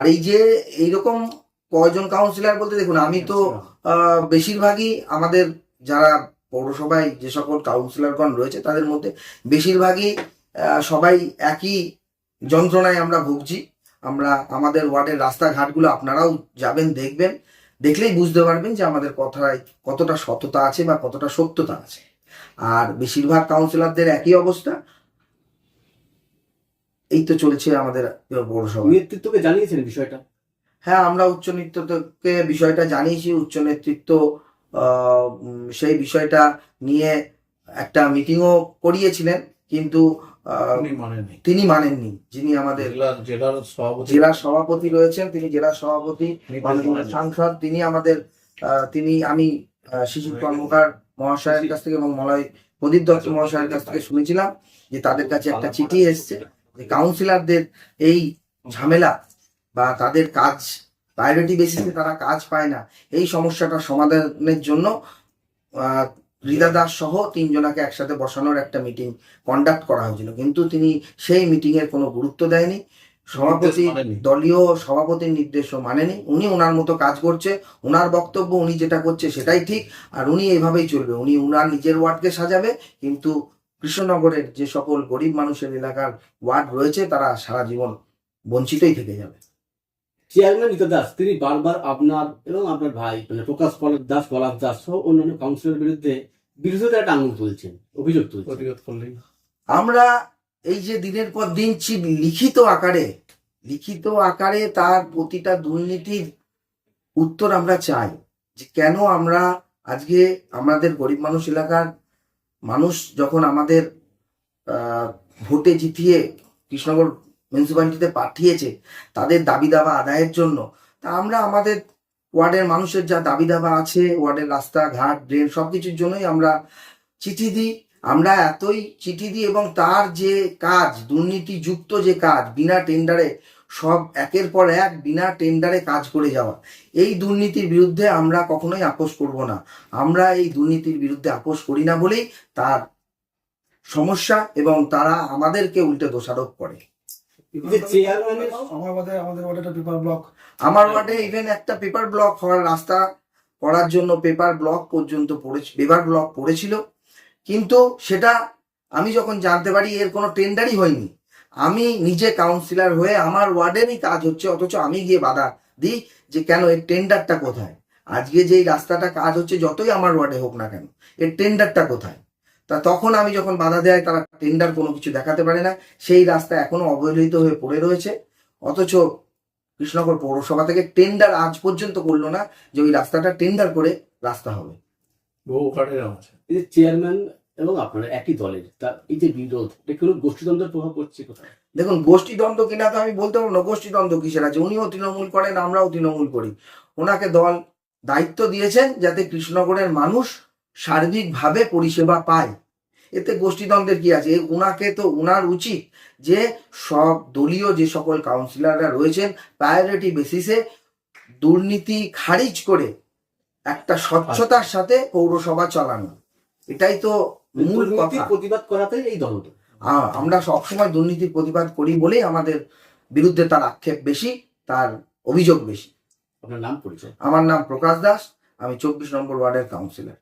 আর এই যে এইরকম কয়জন কাউন্সিলর বলতে, দেখুন আমি তো বেশিরভাগই আমাদের যারা পৌরসভায় যে সকল কাউন্সিলরগণ রয়েছে তাদের মধ্যে বেশিরভাগই সবাই একই যন্ত্রণায় আমরা ভুগছি। আমরা আমাদের ওয়ার্ডের রাস্তাঘাটগুলো আপনারাও যাবেন, দেখবেন, দেখলেই বুঝতে পারবেন যে আমাদের কথায় কতটা সততা আছে বা কতটা সত্যতা আছে। আর বেশিরভাগ কাউন্সিলরদের একই অবস্থা। এই তো চলছে আমাদের পৌরসভা। নেতৃত্বকে জানিয়েছেন বিষয়টা? হ্যাঁ, আমরা উচ্চ নেতৃত্বকে বিষয়টা জানিয়েছি। উচ্চ নেতৃত্ব সেই বিষয়টা নিয়ে একটা মিটিংও করিয়েছিলেন, কিন্তু তিনি মানেননি। যিনি আমাদের জেলার সভাপতি রয়েছেন, তিনি জেলার সভাপতি সাংসদ, তিনি আমাদের আমি শিশির কর্মকার মহাশয়ের কাছ থেকে এবং মলয় প্রদীপ দত্ত মহাশয়ের কাছ থেকে শুনেছিলাম যে তাদের কাছে একটা চিঠি এসছে যে কাউন্সিলরদের এই ঝামেলা বা তাদের কাজ প্রায়োরিটি বেসিসে তারা কাজ পায় না, এই সমস্যাটা সমাধানের জন্য রিদা দাস সহ 3 জনাকে একসাথে বসানোর একটা মিটিং কন্ডাক্ট করা হয়েছিল, কিন্তু তিনি সেই মিটিং এর কোনো গুরুত্ব দেয়নি। সভাপতি দলীয় সভাপতির নির্দেশও মানেনি। উনি ওনার মতো কাজ করছে, ওনার বক্তব্য উনি যেটা করছে সেটাই ঠিক, আর উনি এইভাবেই চলবে। উনি ওনার নিজের ওয়ার্ডকে সাজাবে, কিন্তু কৃষ্ণনগরের যে সকল গরিব মানুষের এলাকার ওয়ার্ড রয়েছে তারা সারা জীবন বঞ্চিতই থেকে যাবে। চেয়ারম্যান রিতা দাস তিনি বারবার আপনার এবং আপনার ভাই মানে প্রকাশ দাস, পলাশ দাস সহ অন্যান্য কাউন্সিলরের বিরুদ্ধে বিরোধিতার একটা আঙুল তুলছেন, অভিযোগ তুলছেন। আমরা এই যে দিনের পর দিন লিখিত আকারে তার প্রতিটা দুর্নীতির উত্তর আমরা চাই, যে কেন আমরা আজকে আমাদের গরিব মানুষ এলাকার মানুষ যখন আমাদের ভোটে জিতিয়ে কৃষ্ণনগর মিউনিসিপ্যালিটিতে পাঠিয়েছে তাদের দাবি দাবা আদায়ের জন্য, তা আমরা আমাদের ওয়ার্ডের মানুষের যা দাবি দাবা আছে, ওয়ার্ডের রাস্তাঘাট, ড্রেন সবকিছুর জন্যই আমরা চিঠি দিই। আমরা এতই চিঠি দিই এবং তার যে কাজ, দুর্নীতিযুক্ত যে কাজ, বিনা টেন্ডারে সব একের পর এক বিনা টেন্ডারে কাজ করে যাওয়া, এই দুর্নীতির বিরুদ্ধে আমরা কখনোই আপোষ করব না। আমরা এই দুর্নীতির বিরুদ্ধে আপোষ করি না বলেই তার সমস্যা, এবং তারা আমাদেরকে উল্টে দোষারোপ করে। আমার ওয়ার্ডে ইভেন একটা পেপার ব্লক হওয়ার রাস্তা করার জন্য পেপার ব্লক পড়েছিল, কিন্তু সেটা আমি যখন জানতে পারি এর কোনো টেন্ডারই হয়নি, আমি নিজে কাউন্সিলর হয়ে আমার ওয়ার্ডেরই কাজ হচ্ছে, অথচ আমি গিয়ে বাধা দিই যে কেন এর টেন্ডারটা কোথায়? আজকে যেই রাস্তাটা কাজ হচ্ছে যতই আমার ওয়ার্ডে হোক না কেন, এর টেন্ডারটা কোথায়? তা তখন আমি যখন বাধা দেয় তারা টেন্ডার কোনো কিছু দেখাতে পারে না, সেই রাস্তা এখনো অবহেলিত হয়ে পড়ে রয়েছে। অথচ কৃষ্ণনগর পৌরসভা থেকে টেন্ডার আজ পর্যন্ত করলো না যে ওই রাস্তাটা টেন্ডার করে রাস্তা হবে। চেয়ারম্যান এবং আপনারা একই দলের, তা এই যে বিরোধ, কোনো গোষ্ঠীদ্বন্দ্বের প্রভাব পড়ছে কোথায়? দেখুন, গোষ্ঠীদ্বন্দ্ব কিনা তো আমি বলতে পারবো না। গোষ্ঠীদ্বন্দ্ব কিসের আছে? উনিও তৃণমূল করেন, আমরাও তৃণমূল করি। ওনাকে দল দায়িত্ব দিয়েছেন যাতে কৃষ্ণনগরের মানুষ সার্বিকভাবে পরিষেবা পায়, এতে গোষ্ঠীদ্বন্দ্বের কি আছে? ওনাকে তো ওনার উচিত যে সব দলীয় যে সকল কাউন্সিলররা রয়েছেন প্রায়োরিটি বেসিসে দুর্নীতি খারিজ করে একটা স্বচ্ছতার সাথে পৌরসভা চালানো, এটাই তো মূল কথা। প্রতিবাদ করাতেই এই দল। আমরা সবসময় দুর্নীতির প্রতিবাদ করি বলেই আমাদের বিরুদ্ধে তার আক্ষেপ বেশি, তার অভিযোগ বেশি। আপনার নাম পরিচয়? আমার নাম প্রকাশ দাস, আমি 24 নম্বর ওয়ার্ডের কাউন্সিলর।